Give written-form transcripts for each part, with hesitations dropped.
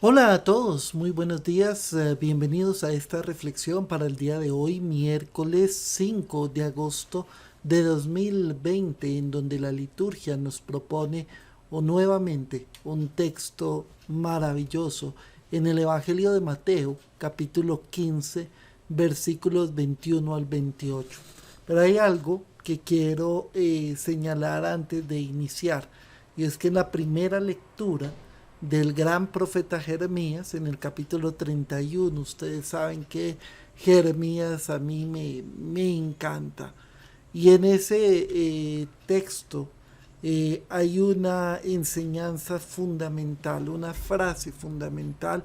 Hola a todos, muy buenos días, bienvenidos a esta reflexión para el día de hoy, miércoles 5 de agosto de 2020, en donde la liturgia nos propone nuevamente un texto maravilloso en el Evangelio de Mateo, capítulo 15, versículos 21 al 28. Pero hay algo que quiero señalar antes de iniciar, y es que en la primera lectura del gran profeta Jeremías, en el capítulo 31. Ustedes saben que Jeremías a mí me encanta. Y en ese texto hay una enseñanza fundamental, una frase fundamental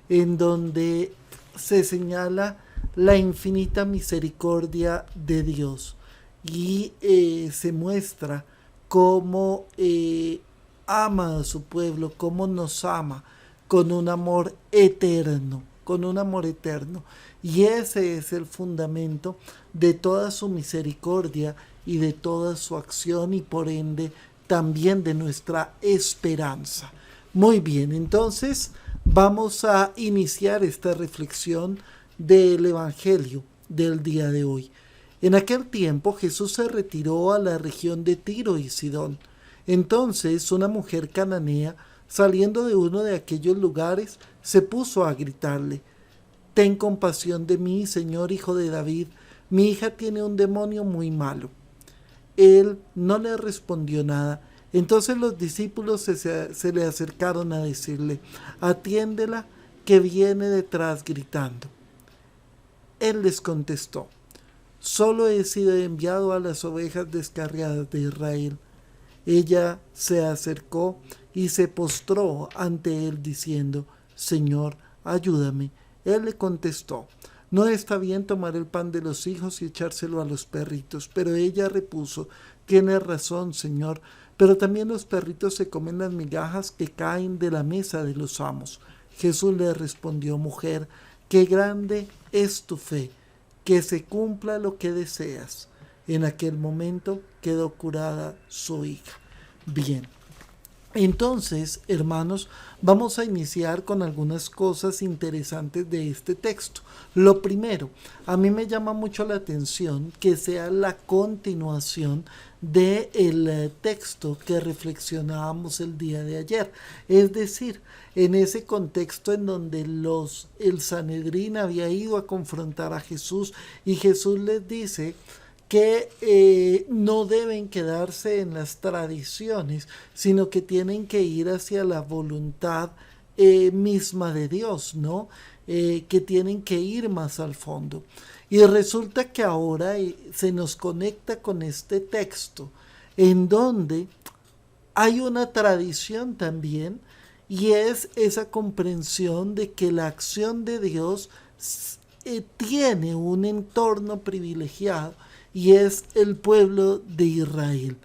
en donde se señala la infinita misericordia de Dios y se muestra cómo ama a su pueblo, cómo nos ama con un amor eterno, con un amor eterno. Y ese es el fundamento de toda su misericordia y de toda su acción y por ende también de nuestra esperanza. Muy bien, entonces vamos a iniciar esta reflexión del Evangelio del día de hoy. En aquel tiempo Jesús se retiró a la región de Tiro y Sidón. Entonces una mujer cananea, saliendo de uno de aquellos lugares, se puso a gritarle: Ten compasión de mí, Señor, hijo de David, mi hija tiene un demonio muy malo. Él no le respondió nada. Entonces los discípulos se le acercaron a decirle: Atiéndela, que viene detrás gritando. Él les contestó: Solo he sido enviado a las ovejas descarriadas de Israel. Ella se acercó y se postró ante él diciendo: Señor, ayúdame. Él le contestó: No está bien tomar el pan de los hijos y echárselo a los perritos. Pero ella repuso: Tienes razón, Señor, pero también los perritos se comen las migajas que caen de la mesa de los amos. Jesús le respondió: Mujer, qué grande es tu fe, que se cumpla lo que deseas. En aquel momento quedó curada su hija. Bien, entonces, hermanos, vamos a iniciar con algunas cosas interesantes de este texto. Lo primero, a mí me llama mucho la atención que sea la continuación del texto que reflexionábamos el día de ayer. Es decir, en ese contexto en donde el Sanedrín había ido a confrontar a Jesús y Jesús les dice que no deben quedarse en las tradiciones, sino que tienen que ir hacia la voluntad misma de Dios, ¿no? Que tienen que ir más al fondo. Y resulta que ahora se nos conecta con este texto, en donde hay una tradición también, y es esa comprensión de que la acción de Dios tiene un entorno privilegiado y es el pueblo de Israel.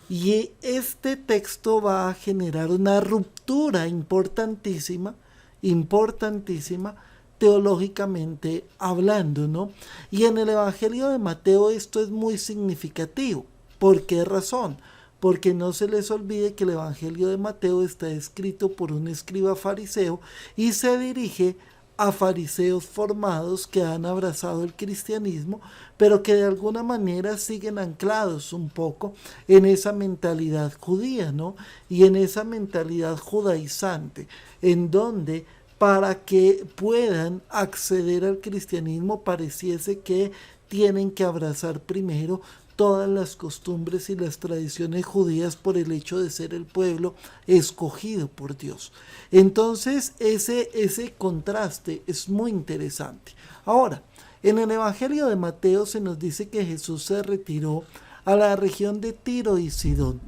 Y este texto va a generar una ruptura importantísima, importantísima, teológicamente hablando, ¿no? Y en el Evangelio de Mateo esto es muy significativo. ¿Por qué razón? Porque no se les olvide que el Evangelio de Mateo está escrito por un escriba fariseo y se dirige a fariseos formados que han abrazado el cristianismo, pero que de alguna manera siguen anclados un poco en esa mentalidad judía, ¿no? Y en esa mentalidad judaizante, en donde para que puedan acceder al cristianismo pareciese que tienen que abrazar primero todas las costumbres y las tradiciones judías por el hecho de ser el pueblo escogido por Dios. Entonces ese contraste es muy interesante. Ahora, en el Evangelio de Mateo se nos dice que Jesús se retiró a la región de Tiro y Sidón.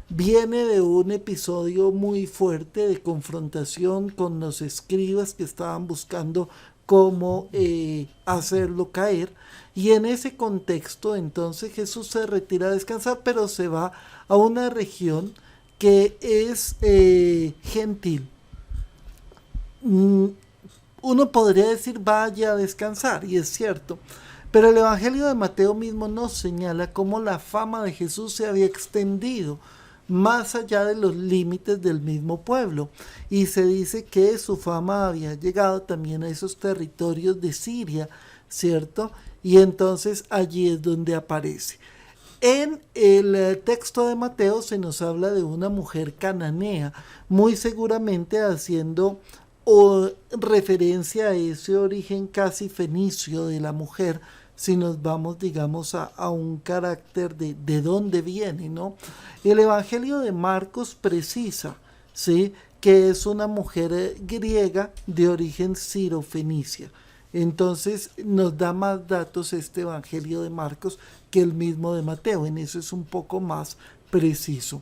Viene de un episodio muy fuerte de confrontación con los escribas que estaban buscando cómo hacerlo caer. Y en ese contexto entonces Jesús se retira a descansar, pero se va a una región que es gentil. Mm, Uno podría decir vaya a descansar, y es cierto, pero el Evangelio de Mateo mismo nos señala cómo la fama de Jesús se había extendido más allá de los límites del mismo pueblo. Y se dice que su fama había llegado también a esos territorios de Siria, ¿cierto? Y entonces allí es donde aparece. En el texto de Mateo se nos habla de una mujer cananea, muy seguramente haciendo referencia a ese origen casi fenicio de la mujer, si nos vamos, digamos, a un carácter de dónde viene, ¿no? El Evangelio de Marcos precisa, ¿sí?, que es una mujer griega de origen sirofenicia. Entonces nos da más datos este Evangelio de Marcos que el mismo de Mateo, en eso es un poco más preciso.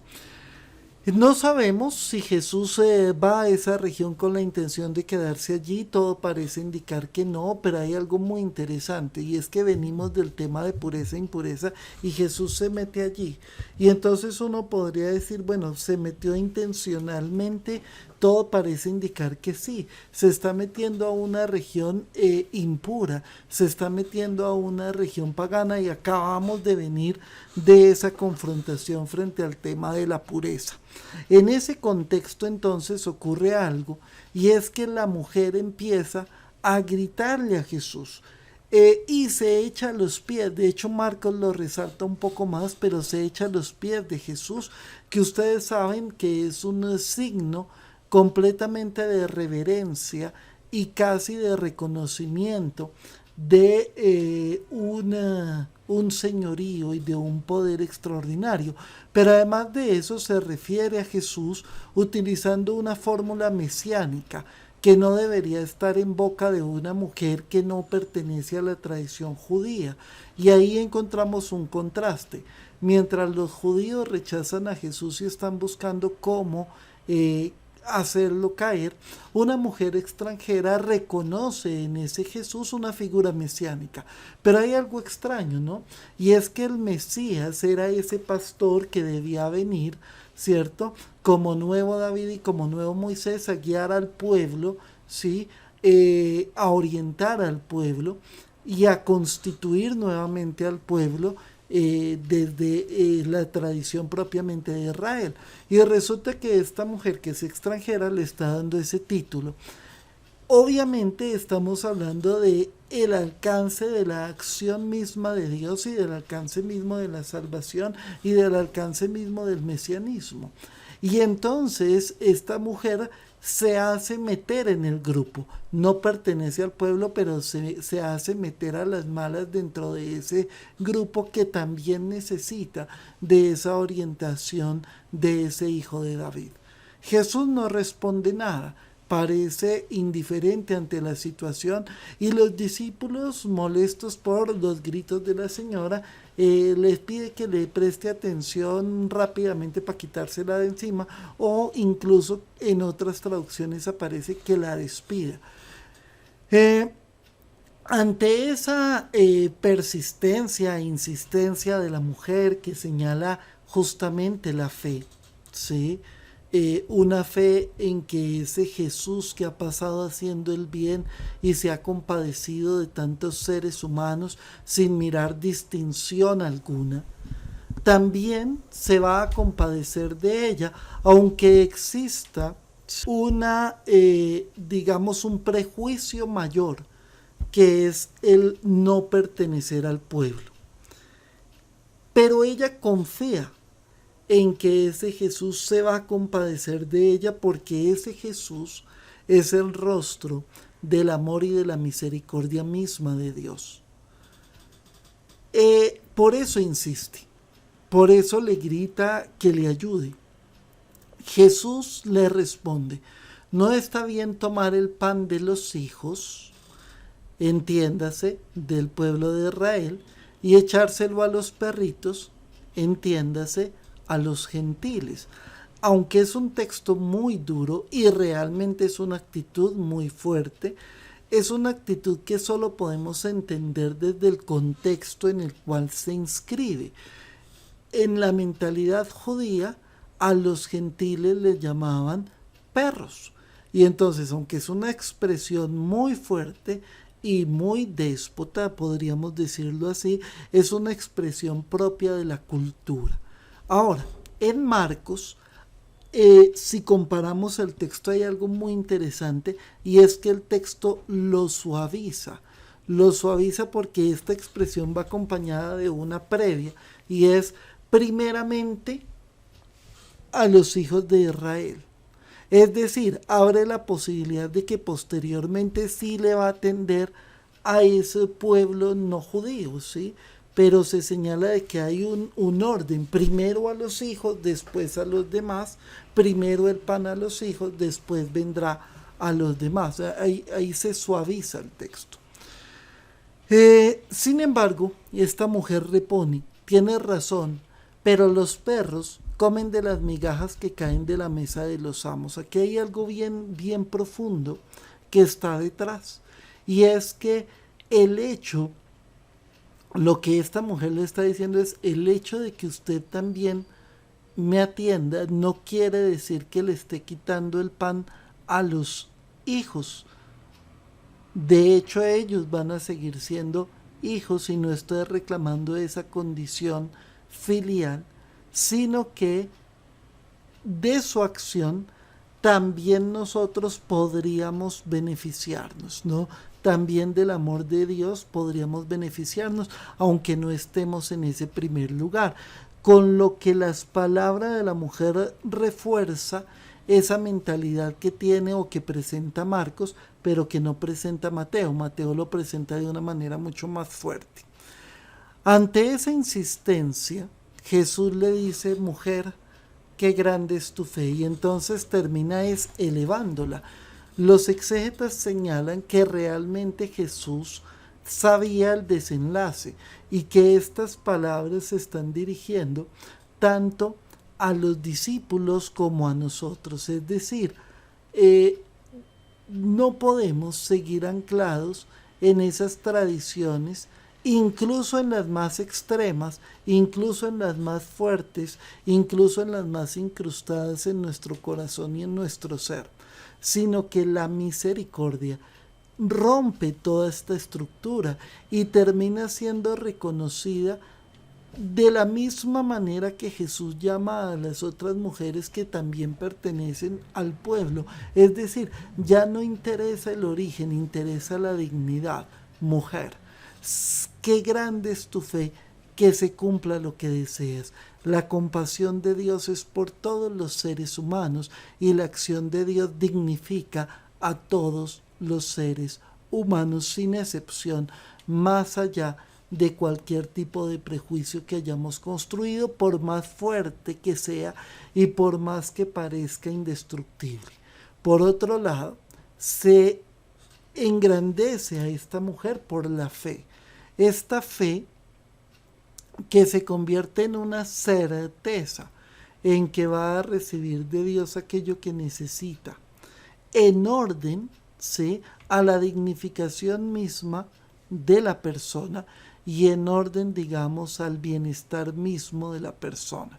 No sabemos si Jesús va a esa región con la intención de quedarse allí, todo parece indicar que no, pero hay algo muy interesante y es que venimos del tema de pureza e impureza y Jesús se mete allí. Y entonces uno podría decir, bueno, se metió intencionalmente, todo parece indicar que sí, se está metiendo a una región impura, se está metiendo a una región pagana y acabamos de venir de esa confrontación frente al tema de la pureza. En ese contexto entonces ocurre algo y es que la mujer empieza a gritarle a Jesús. Y se echa a los pies, de hecho Marcos lo resalta un poco más, pero se echa a los pies de Jesús, que ustedes saben que es un signo completamente de reverencia y casi de reconocimiento de un señorío y de un poder extraordinario. Pero además de eso se refiere a Jesús utilizando una fórmula mesiánica que no debería estar en boca de una mujer que no pertenece a la tradición judía. Y ahí encontramos un contraste. Mientras los judíos rechazan a Jesús y están buscando cómo hacerlo caer, una mujer extranjera reconoce en ese Jesús una figura mesiánica. Pero hay algo extraño, ¿no? Y es que el Mesías era ese pastor que debía venir, ¿cierto?, como nuevo David y como nuevo Moisés, a guiar al pueblo, ¿sí?, a orientar al pueblo y a constituir nuevamente al pueblo desde la tradición propiamente de Israel. Y resulta que esta mujer que es extranjera le está dando ese título. Obviamente estamos hablando de el alcance de la acción misma de Dios y del alcance mismo de la salvación y del alcance mismo del mesianismo. Y entonces esta mujer se hace meter en el grupo, no pertenece al pueblo, pero se hace meter a las malas dentro de ese grupo que también necesita de esa orientación de ese hijo de David. Jesús no responde nada, parece indiferente ante la situación y los discípulos, molestos por los gritos de la señora, les pide que le preste atención rápidamente para quitársela de encima, o incluso en otras traducciones aparece que la despida. Ante esa persistencia e insistencia de la mujer que señala justamente la fe, ¿sí?, una fe en que ese Jesús que ha pasado haciendo el bien y se ha compadecido de tantos seres humanos sin mirar distinción alguna, también se va a compadecer de ella, aunque exista digamos, un prejuicio mayor, que es el no pertenecer al pueblo. Pero ella confía en que ese Jesús se va a compadecer de ella, porque ese Jesús es el rostro del amor y de la misericordia misma de Dios. Por eso insiste, por eso le grita que le ayude. Jesús le responde: no está bien tomar el pan de los hijos, entiéndase, del pueblo de Israel, y echárselo a los perritos, entiéndase, a los gentiles. Aunque es un texto muy duro y realmente es una actitud muy fuerte, es una actitud que solo podemos entender desde el contexto en el cual se inscribe. En la mentalidad judía, a los gentiles les llamaban perros. Y entonces, aunque es una expresión muy fuerte y muy déspota, podríamos decirlo así, es una expresión propia de la cultura. Ahora, en Marcos, si comparamos el texto, hay algo muy interesante, y es que el texto lo suaviza. Lo suaviza porque esta expresión va acompañada de una previa, y es primeramente a los hijos de Israel. Es decir, abre la posibilidad de que posteriormente sí le va a atender a ese pueblo no judío, ¿sí? Pero se señala de que hay un orden, primero a los hijos, después a los demás, primero el pan a los hijos, después vendrá a los demás. Ahí se suaviza el texto. Sin embargo, esta mujer repone, tiene razón, pero los perros comen de las migajas que caen de la mesa de los amos. Aquí hay algo bien, bien profundo que está detrás. Y es que el hecho, lo que esta mujer le está diciendo es el hecho de que usted también me atienda, no quiere decir que le esté quitando el pan a los hijos. De hecho, ellos van a seguir siendo hijos y no estoy reclamando esa condición filial, sino que de su acción también nosotros podríamos beneficiarnos, ¿no? También del amor de Dios podríamos beneficiarnos, aunque no estemos en ese primer lugar. Con lo que las palabras de la mujer refuerza esa mentalidad que tiene o que presenta Marcos, pero que no presenta Mateo. Mateo lo presenta de una manera mucho más fuerte. Ante esa insistencia, Jesús le dice, mujer, qué grande es tu fe, y entonces termina elevándola. Los exégetas señalan que realmente Jesús sabía el desenlace y que estas palabras se están dirigiendo tanto a los discípulos como a nosotros. Es decir, no podemos seguir anclados en esas tradiciones, incluso en las más extremas, incluso en las más fuertes, incluso en las más incrustadas en nuestro corazón y en nuestro ser, sino que la misericordia rompe toda esta estructura y termina siendo reconocida de la misma manera que Jesús llama a las otras mujeres que también pertenecen al pueblo. Es decir, ya no interesa el origen, interesa la dignidad. Mujer, qué grande es tu fe, que se cumpla lo que deseas. La compasión de Dios es por todos los seres humanos y la acción de Dios dignifica a todos los seres humanos sin excepción, más allá de cualquier tipo de prejuicio que hayamos construido, por más fuerte que sea y por más que parezca indestructible. Por otro lado, se engrandece a esta mujer por la fe. Esta fe que se convierte en una certeza en que va a recibir de Dios aquello que necesita, en orden, ¿sí?, a la dignificación misma de la persona y en orden, digamos, al bienestar mismo de la persona.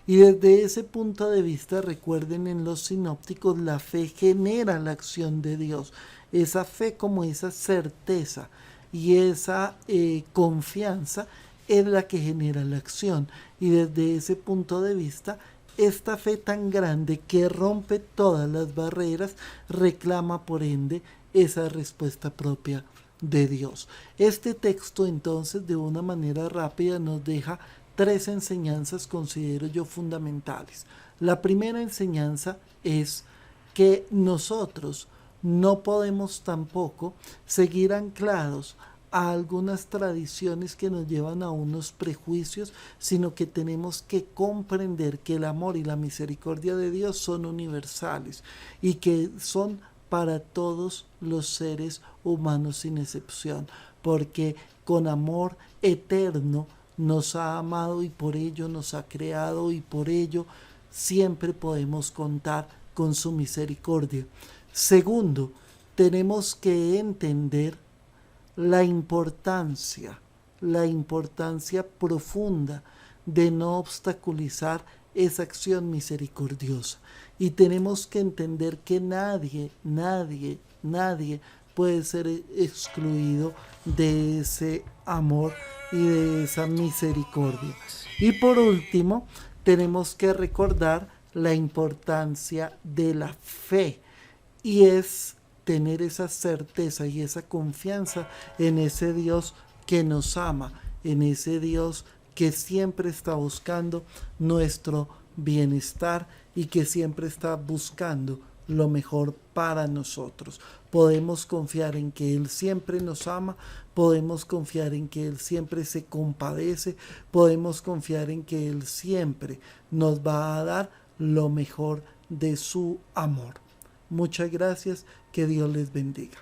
Y desde ese punto de vista, recuerden, en los sinópticos, la fe genera la acción de Dios. Esa fe como esa certeza y esa confianza es la que genera la acción. Y desde ese punto de vista, esta fe tan grande que rompe todas las barreras reclama por ende esa respuesta propia de Dios. Este texto entonces de una manera rápida nos deja tres enseñanzas, considero yo, fundamentales. La primera enseñanza es que nosotros no podemos tampoco seguir anclados a algunas tradiciones que nos llevan a unos prejuicios, sino que tenemos que comprender que el amor y la misericordia de Dios son universales y que son para todos los seres humanos sin excepción, porque con amor eterno nos ha amado y por ello nos ha creado y por ello siempre podemos contar con su misericordia. Segundo, tenemos que entender la importancia profunda de no obstaculizar esa acción misericordiosa. Y tenemos que entender que nadie puede ser excluido de ese amor y de esa misericordia. Y por último, tenemos que recordar la importancia de la fe, y es tener esa certeza y esa confianza en ese Dios que nos ama, en ese Dios que siempre está buscando nuestro bienestar y que siempre está buscando lo mejor para nosotros. Podemos confiar en que Él siempre nos ama, podemos confiar en que Él siempre se compadece, podemos confiar en que Él siempre nos va a dar lo mejor de su amor. Muchas gracias, que Dios les bendiga.